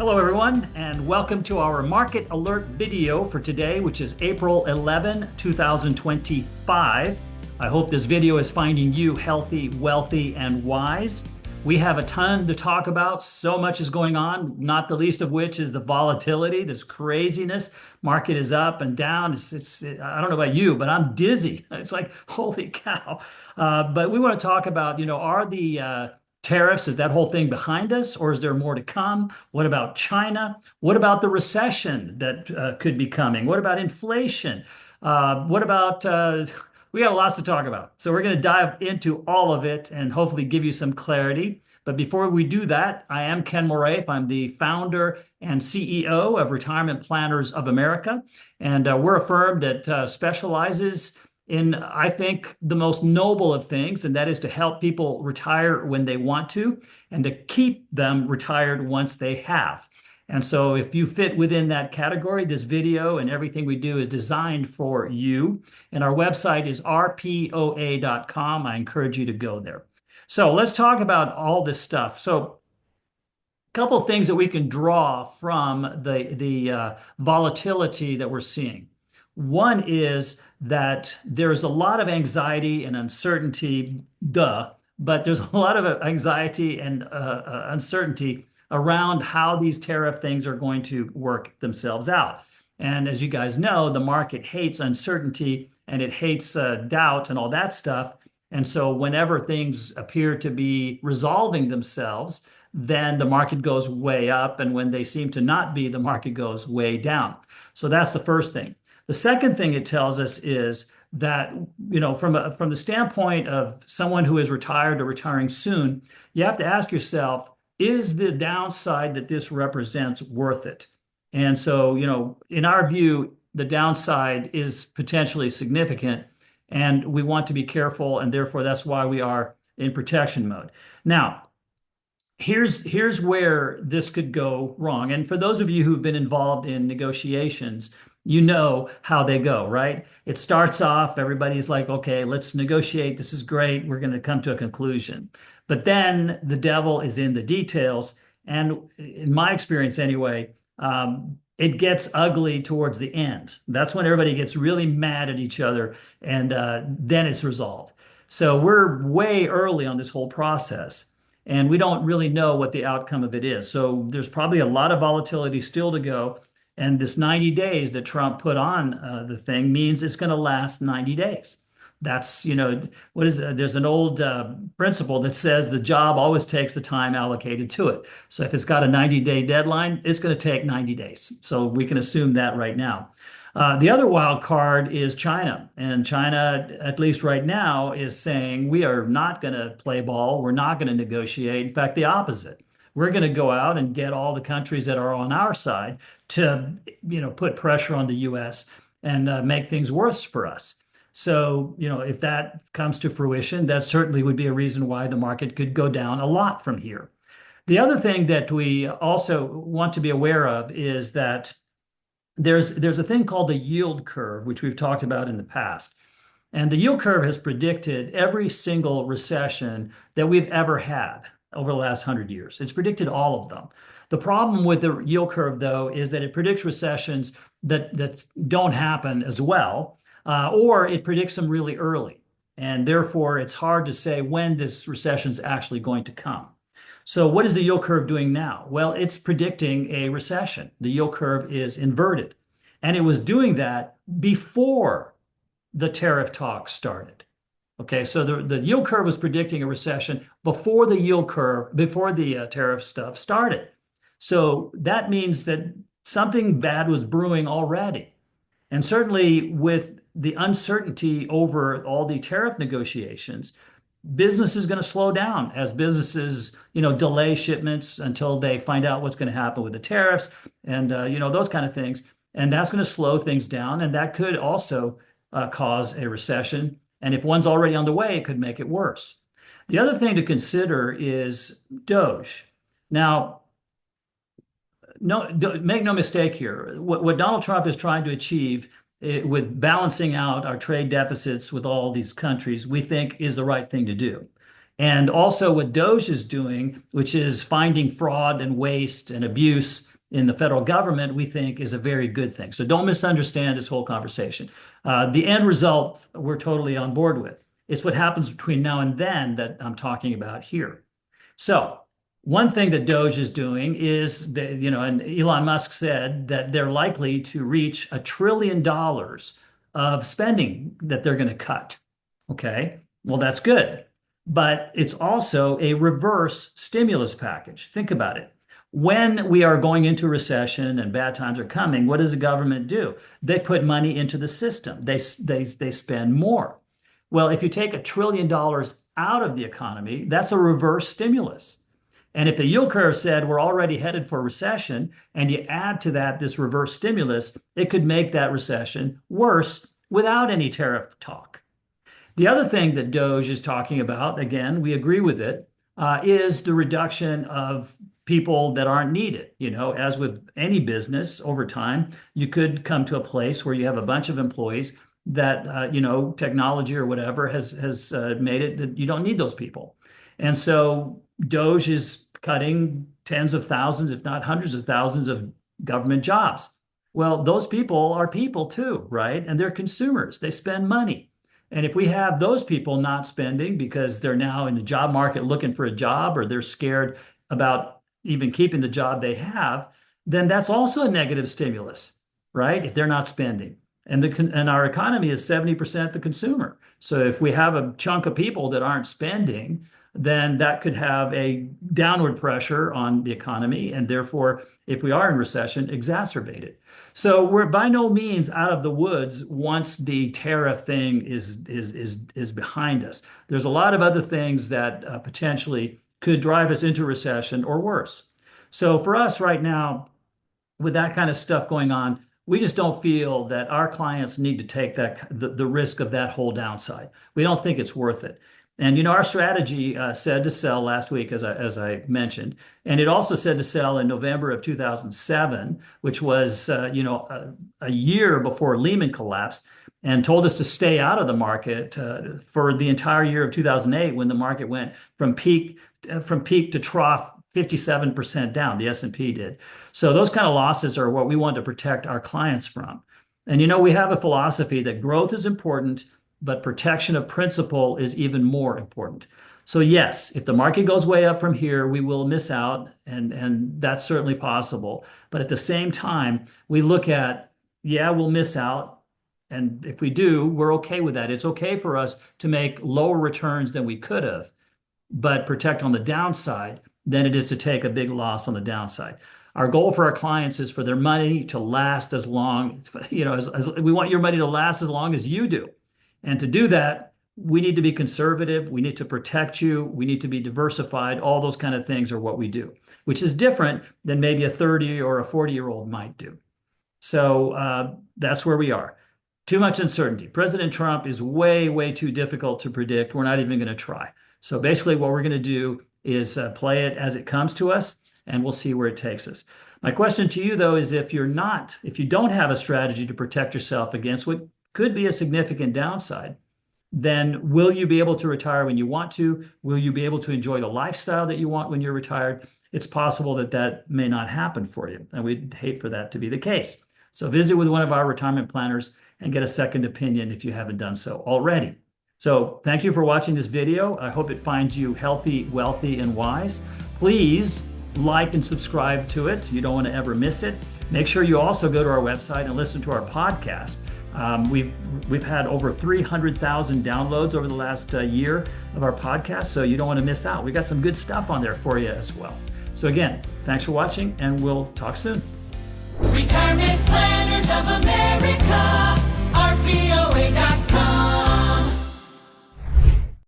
Hello, everyone, and welcome to our market alert video for today, which is April 11, 2025. I hope this video is finding you healthy, wealthy, and wise. We have a ton to talk about. So much is going on, not the least of which is the volatility, this craziness. Market is up and down. I don't know about you, but I'm dizzy. It's like, holy cow. But we want to talk about, are the tariffs, is that whole thing behind us, or is there more to come? What about China? What about the recession that could be coming? What about inflation? What about we got lots to talk about. So we're going to dive into all of it and hopefully give you some clarity. But before we do that, I am Ken Moraif. I'm the founder and CEO of Retirement Planners of America. And we're a firm that specializes in, I think, the most noble of things, and that is to help people retire when they want to and to keep them retired once they have. And so if you fit within that category, this video and everything we do is designed for you. And our website is rpoa.com. I encourage you to go there. So let's talk about all this stuff. So a couple of things that we can draw from the volatility that we're seeing. One is that there's a lot of anxiety and uncertainty, but there's a lot of anxiety and uncertainty around how these tariff things are going to work themselves out. And as you guys know, the market hates uncertainty and it hates doubt and all that stuff. And so whenever things appear to be resolving themselves, then the market goes way up. And when they seem to not be, the market goes way down. So that's the first thing. The second thing it tells us is that, from the standpoint of someone who is retired or retiring soon, you have to ask yourself, is the downside that this represents worth it? And so, in our view, the downside is potentially significant, and we want to be careful, and therefore that's why we are in protection mode. Now, here's where this could go wrong. And for those of you who've been involved in negotiations, you know how they go, right? It starts off, everybody's like, okay, let's negotiate. This is great. We're going to come to a conclusion. But then the devil is in the details. And in my experience anyway, it gets ugly towards the end. That's when everybody gets really mad at each other, and then it's resolved. So we're way early on this whole process, and we don't really know what the outcome of it is. So there's probably a lot of volatility still to go. And this 90 days that Trump put on the thing means it's going to last 90 days. That's, there's an old principle that says the job always takes the time allocated to it. So if it's got a 90-day deadline, it's going to take 90 days. So we can assume that right now. The other wild card is China. And China, at least right now, is saying we are not going to play ball. We're not going to negotiate. In fact, the opposite. We're going to go out and get all the countries that are on our side to, put pressure on the U.S. and make things worse for us. So, if that comes to fruition, that certainly would be a reason why the market could go down a lot from here. The other thing that we also want to be aware of is that there's a thing called the yield curve, which we've talked about in the past. And the yield curve has predicted every single recession that we've ever had over the last 100 years. It's predicted all of them. The problem with the yield curve, though, is that it predicts recessions that don't happen as well, or it predicts them really early. And therefore, it's hard to say when this recession is actually going to come. So what is the yield curve doing now? Well, it's predicting a recession. The yield curve is inverted. And it was doing that before the tariff talks started. Okay, so the yield curve was predicting a recession before the tariff stuff started. So that means that something bad was brewing already. And certainly with the uncertainty over all the tariff negotiations, business is going to slow down as businesses, delay shipments until they find out what's going to happen with the tariffs and, those kind of things. And that's going to slow things down. And that could also cause a recession. And if one's already on the way, it could make it worse. The other thing to consider is DOGE. Now, make no mistake here. What Donald Trump is trying to achieve with balancing out our trade deficits with all these countries, we think is the right thing to do. And also what DOGE is doing, which is finding fraud and waste and abuse in the federal government, we think is a very good thing. So don't misunderstand this whole conversation. The end result, we're totally on board with. It's what happens between now and then that I'm talking about here. So one thing that DOGE is doing is, and Elon Musk said that they're likely to reach $1 trillion of spending that they're going to cut. Okay, well, that's good. But it's also a reverse stimulus package. Think about it. When we are going into recession and bad times are coming, what does the government do? They put money into the system. They spend more. Well, if you take $1 trillion out of the economy, that's a reverse stimulus. And if the yield curve said we're already headed for recession, and you add to that this reverse stimulus, it could make that recession worse without any tariff talk. The other thing that DOGE is talking about, again, we agree with it, is the reduction of people that aren't needed. As with any business, over time, you could come to a place where you have a bunch of employees that, technology or whatever has made it that you don't need those people. And so DOGE is cutting tens of thousands, if not hundreds of thousands of government jobs. Well, those people are people too, right? And they're consumers. They spend money. And if we have those people not spending because they're now in the job market looking for a job, or they're scared about even keeping the job they have, then that's also a negative stimulus, right? If they're not spending. And our economy is 70% the consumer. So if we have a chunk of people that aren't spending, then that could have a downward pressure on the economy, and therefore, if we are in recession, exacerbate it. So we're by no means out of the woods once the tariff thing is behind us. There's a lot of other things that potentially could drive us into recession or worse. So for us right now, with that kind of stuff going on, we just don't feel that our clients need to take the risk of that whole downside. We don't think it's worth it. And our strategy said to sell last week, as I mentioned, and it also said to sell in November of 2007, which was a year before Lehman collapsed, and told us to stay out of the market for the entire year of 2008, when the market went from peak to trough 57% down. The S&P did. So those kind of losses are what we want to protect our clients from. And we have a philosophy that growth is important, but protection of principal is even more important. So yes, if the market goes way up from here, we will miss out, and that's certainly possible. But at the same time, we look at, we'll miss out. And if we do, we're okay with that. It's okay for us to make lower returns than we could have, but protect on the downside than it is to take a big loss on the downside. Our goal for our clients is for their money to last as long, as we want your money to last as long as you do. And to do that, we need to be conservative. We need to protect you. We need to be diversified. All those kind of things are what we do, which is different than maybe a 30 or a 40-year-old might do. So that's where we are. Too much uncertainty. President Trump is way, way too difficult to predict. We're not even going to try. So basically what we're going to do is play it as it comes to us, and we'll see where it takes us. My question to you, though, is if you don't have a strategy to protect yourself against what could be a significant downside, then will you be able to retire when you want to? Will you be able to enjoy the lifestyle that you want when you're retired? It's possible that may not happen for you, and we'd hate for that to be the case. So visit with one of our retirement planners and get a second opinion if you haven't done so already. So thank you for watching this video. I hope it finds you healthy, wealthy, and wise. Please like and subscribe to it. You don't want to ever miss it. Make sure you also go to our website and listen to our podcast. We've had over 300,000 downloads over the last year of our podcast, so you don't want to miss out. We got some good stuff on there for you as well. So again, thanks for watching, and we'll talk soon. Retirement Plan.